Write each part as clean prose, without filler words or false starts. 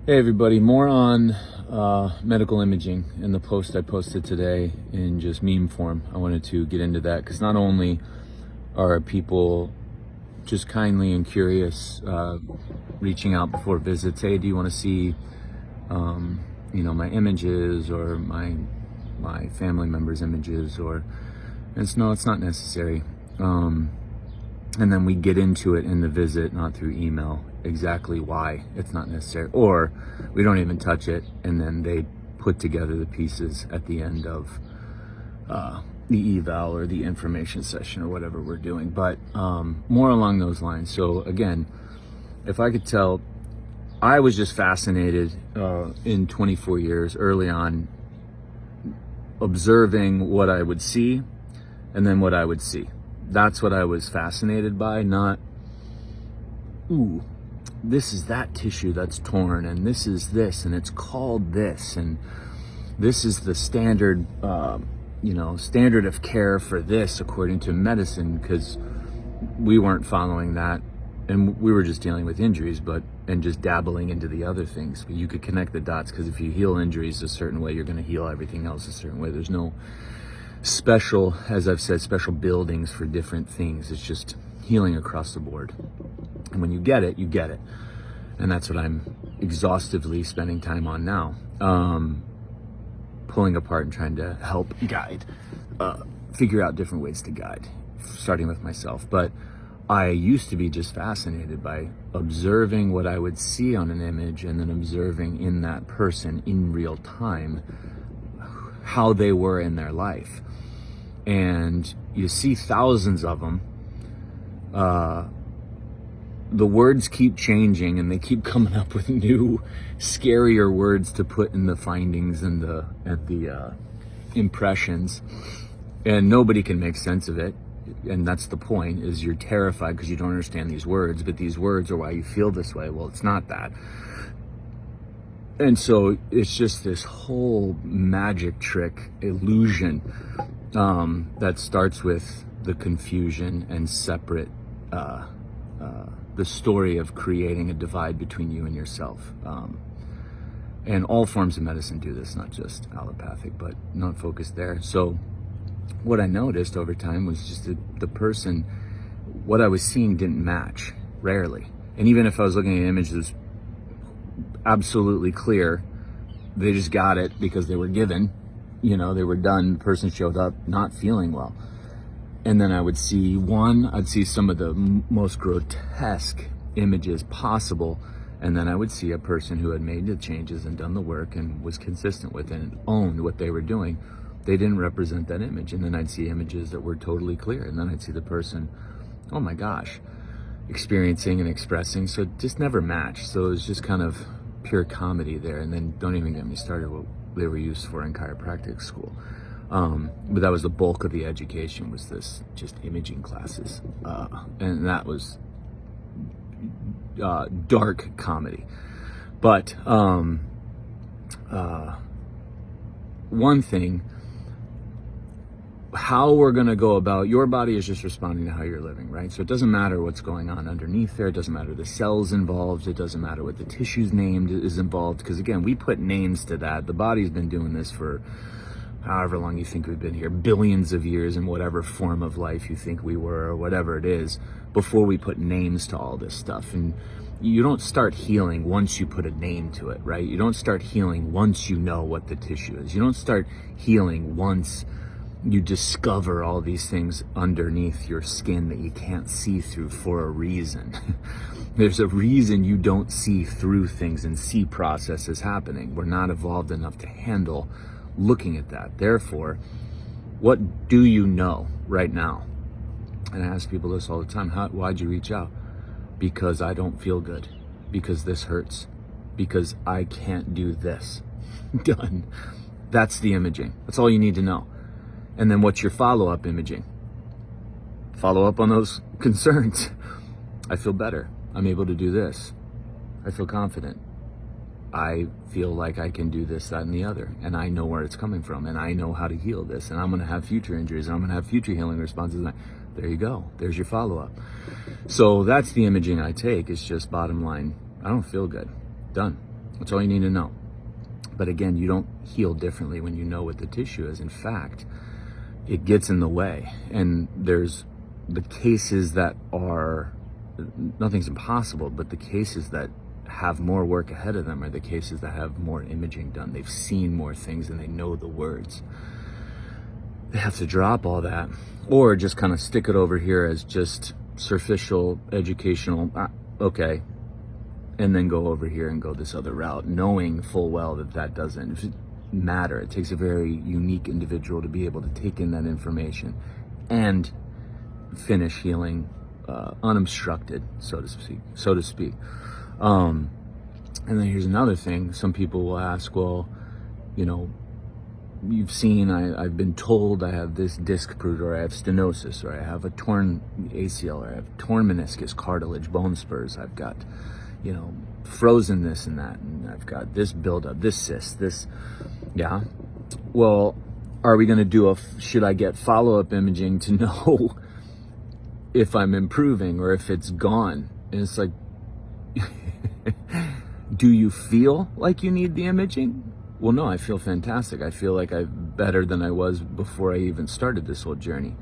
Hey everybody, more on medical imaging in the post I posted today in just meme form. I wanted to get into that because not only are people just kindly and curious reaching out before visits, hey, do you want to see my images or my family members' images, or it's not necessary. And then we get into it in the visit, not through email, exactly why it's not necessary. Or we don't even touch it, and then they put together the pieces at the end of the eval or the information session or whatever we're doing. But more along those lines. So again, if I could tell, I was just fascinated in 24 years early on, observing what I would see and then what I would see. That's what I was fascinated by, not, ooh, this is that tissue that's torn, and this is this, and it's called this, and this is the standard, standard of care for this according to medicine, because we weren't following that, and we were just dealing with injuries, and just dabbling into the other things. But you could connect the dots, because if you heal injuries a certain way, you're going to heal everything else a certain way. There's no special, as I've said, special buildings for different things. It's just healing across the board. And when you get it, you get it. And that's what I'm exhaustively spending time on now. Pulling apart and trying to help guide, figure out different ways to guide, starting with myself. But I used to be just fascinated by observing what I would see on an image and then observing in that person in real time how they were in their life. And you see thousands of them. The words keep changing, and they keep coming up with new, scarier words to put in the findings and the impressions, and nobody can make sense of it. And that's the point, is you're terrified because you don't understand these words, but these words are why you feel this way. Well, it's not that. And so it's just this whole magic trick illusion that starts with the confusion and separate, the story of creating a divide between you and yourself. And all forms of medicine do this, not just allopathic, but not focused there. So what I noticed over time was just the person, what I was seeing didn't match, rarely. And even if I was looking at images absolutely clear, they just got it because they were given, they were done, the person showed up not feeling well. And then I'd see some of the most grotesque images possible, and then I would see a person who had made the changes and done the work and was consistent with it and owned what they were doing. They didn't represent that image. And then I'd see images that were totally clear, and then I'd see the person, oh my gosh, experiencing and expressing. So it just never matched. So it was just kind of pure comedy there. And then don't even get me started what they were used for in chiropractic school. But that was the bulk of the education, was this just imaging classes. And that was dark comedy. But one thing, how we're going to go about, your body is just responding to how you're living, right? So it doesn't matter what's going on underneath there. It doesn't matter the cells involved. It doesn't matter what the tissues named is involved. Because again, we put names to that. The body's been doing this for however long you think we've been here, billions of years, in whatever form of life you think we were, or whatever it is, before we put names to all this stuff. And you don't start healing once you put a name to it, right? You don't start healing once you know what the tissue is. You don't start healing once you discover all these things underneath your skin that you can't see through for a reason. There's a reason you don't see through things and see processes happening. We're not evolved enough to handle looking at that. Therefore, what do you know right now? And I ask people this all the time. Why'd you reach out? Because I don't feel good. Because this hurts. Because I can't do this. Done. That's the imaging. That's all you need to know. And then what's your follow-up imaging? Follow up on those concerns. I feel better. I'm able to do this. I feel confident. I feel like I can do this, that, and the other. And I know where it's coming from. And I know how to heal this. And I'm going to have future injuries. And I'm going to have future healing responses. There you go. There's your follow-up. So that's the imaging I take. It's just bottom line. I don't feel good. Done. That's all you need to know. But again, you don't heal differently when you know what the tissue is. In fact, it gets in the way. And there's the cases that are, nothing's impossible, but the cases that have more work ahead of them are the cases that have more imaging done. They've seen more things and they know the words. They have to drop all that, or just kind of stick it over here as just superficial educational, okay, and then go over here and go this other route, knowing full well that that doesn't matter. It takes a very unique individual to be able to take in that information and finish healing unobstructed, so to speak. And then here's another thing. Some people will ask, well, you know, you've seen, I've been told I have this disc protrude, or I have stenosis, or I have a torn ACL, or I have torn meniscus, cartilage, bone spurs. I've got, you know, frozen this and that, and I've got this buildup, this cyst, this, yeah. Well, are we going to do should I get follow-up imaging to know if I'm improving or if it's gone? And it's like, do you feel like you need the imaging? Well, no, I feel fantastic. I feel like I'm better than I was before I even started this whole journey.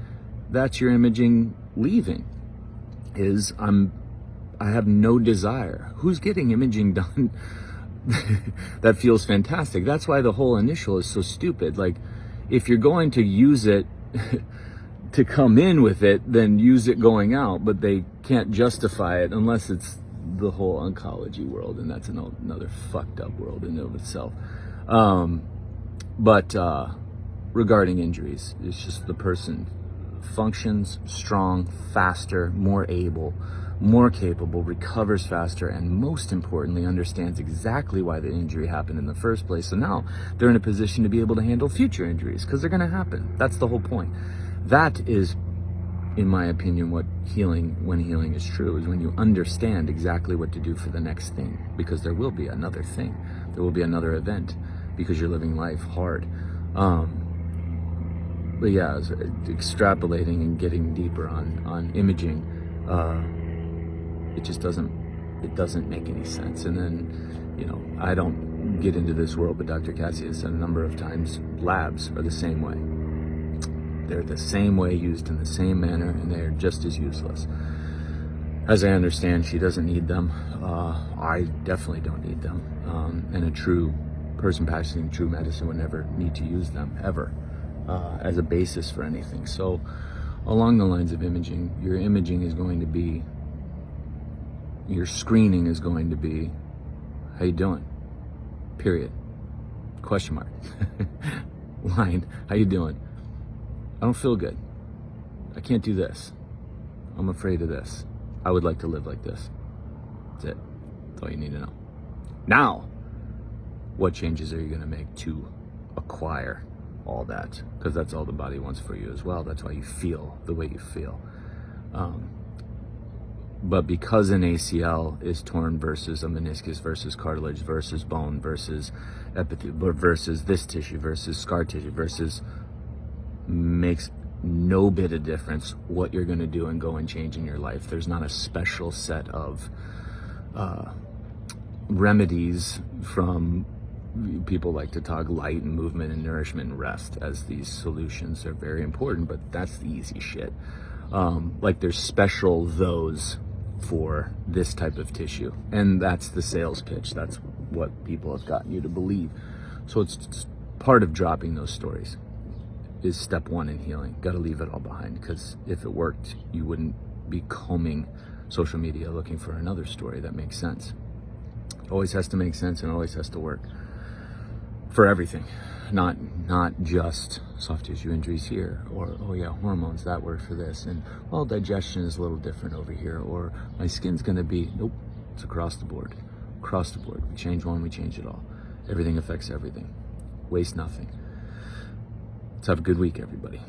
That's your imaging leaving, is I have no desire. Who's getting imaging done that feels fantastic? That's why the whole initial is so stupid. Like, if you're going to use it to come in with it, then use it going out, but they can't justify it unless it's the whole oncology world, and that's another fucked up world in and of itself. But regarding injuries, it's just the person functions strong, faster, more able, more capable, recovers faster, and most importantly, understands exactly why the injury happened in the first place. So now they're in a position to be able to handle future injuries, because they're going to happen. That's the whole point. That is, in my opinion, what when healing is true, is when you understand exactly what to do for the next thing, because there will be another thing. There will be another event, because you're living life hard. But yeah, extrapolating and getting deeper on imaging, it just doesn't make any sense. And then, you know, I don't get into this world, but Dr. Cassie has said a number of times, labs are the same way. They're the same way, used in the same manner, and they're just as useless. As I understand, she doesn't need them. I definitely don't need them. And a true person practicing true medicine would never need to use them, ever, as a basis for anything. So along the lines of imaging, your imaging is going to be, your screening is going to be, how you doing? Period. Question mark. Line, how you doing? I don't feel good. I can't do this. I'm afraid of this. I would like to live like this. That's it. That's all you need to know. Now, what changes are you going to make to acquire all that? Because that's all the body wants for you as well. That's why you feel the way you feel. But because an ACL is torn versus a meniscus versus cartilage versus bone versus epithelial versus this tissue versus scar tissue versus, makes no bit of difference what you're going to do and go and change in your life. There's not a special set of remedies from, people like to talk light and movement and nourishment and rest as these solutions. Are very important, but that's the easy shit. Like there's special those for this type of tissue, and that's the sales pitch. That's what people have gotten you to believe. So it's part of dropping those stories is step one in healing. Got to leave it all behind, because if it worked, you wouldn't be combing social media looking for another story that makes sense. It always has to make sense and always has to work for everything, not just soft tissue injuries here, or oh yeah, hormones that work for this, and well, digestion is a little different over here, or my skin's gonna be, nope, it's across the board. We change one, we change it all. Everything affects everything. Waste nothing. Let's have a good week, everybody.